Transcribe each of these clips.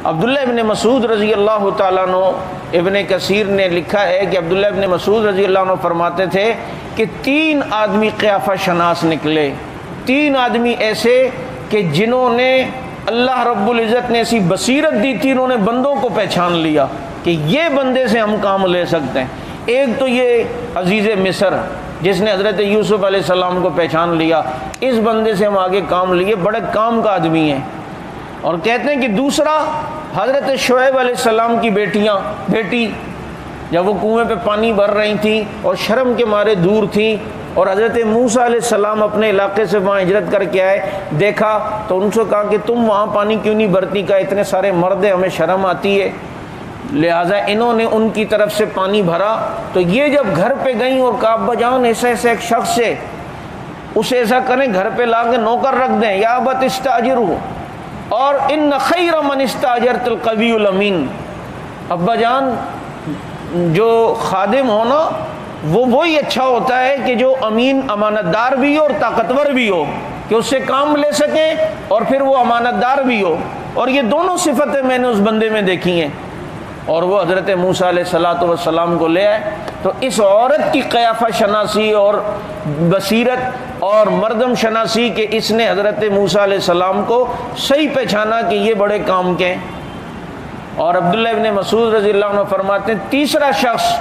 عبداللہ ابن مسعود رضی اللہ تعالیٰ عنہ، ابن کثیر نے لکھا ہے کہ عبداللہ ابن مسعود رضی اللہ عنہ فرماتے تھے کہ 3 آدمی قیافہ شناس نکلے، 3 آدمی ایسے کہ جنہوں نے اللہ رب العزت نے ایسی بصیرت دی تھی، انہوں نے بندوں کو پہچان لیا کہ یہ بندے سے ہم کام لے سکتے ہیں۔ ایک تو یہ عزیز مصر جس نے حضرت یوسف علیہ السلام کو پہچان لیا، اس بندے سے ہم آگے کام لیے، بڑے کام کا آدمی ہے۔ اور کہتے ہیں کہ دوسرا حضرت شعیب علیہ السلام کی بیٹی جب وہ کنویں پہ پانی بھر رہی تھیں اور شرم کے مارے دور تھیں، اور حضرت موسیٰ علیہ السلام اپنے علاقے سے وہاں ہجرت کر کے آئے، دیکھا تو ان سے کہا کہ تم وہاں پانی کیوں نہیں بھرتی؟ کہا اتنے سارے مرد ہیں، ہمیں شرم آتی ہے۔ لہٰذا انہوں نے ان کی طرف سے پانی بھرا، تو یہ جب گھر پہ گئیں اور کہا ابا جان ایسا ایک شخص ہے، اسے ایسا کریں گھر پہ لا کے نوکر رکھ دیں، یا ابت استاجرہ، اور ان خیر من استاجرت القوی الامین، ابا جان جو خادم ہونا وہ وہی اچھا ہوتا ہے کہ جو امین امانت دار بھی ہو اور طاقتور بھی ہو، کہ اس سے کام لے سکیں اور پھر وہ امانت دار بھی ہو، اور یہ دونوں صفتیں میں نے اس بندے میں دیکھی ہیں۔ اور وہ حضرت موسیٰ علیہ السلام کو لے آئے۔ تو اس عورت کی قیافہ شناسی اور بصیرت اور مردم شناسی کہ اس نے حضرت موسیٰ علیہ السلام کو صحیح پہچانا کہ یہ بڑے کام کے ہیں۔ اور عبداللہ ابن مسعود رضی اللہ عنہ فرماتے ہیں تیسرا شخص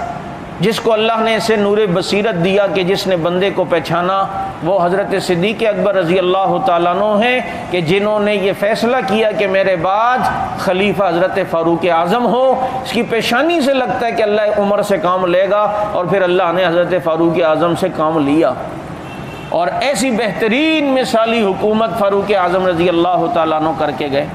جس کو اللہ نے اسے نور بصیرت دیا کہ جس نے بندے کو پہچانا، وہ حضرت صدیق اکبر رضی اللہ تعالیٰ عنہ ہیں کہ جنہوں نے یہ فیصلہ کیا کہ میرے بعد خلیفہ حضرت فاروق اعظم ہو۔ اس کی پیشانی سے لگتا ہے کہ اللہ عمر سے کام لے گا، اور پھر اللہ نے حضرت فاروق اعظم سے کام لیا، اور ایسی بہترین مثالی حکومت فاروق اعظم رضی اللہ تعالیٰ عنہ کر کے گئے۔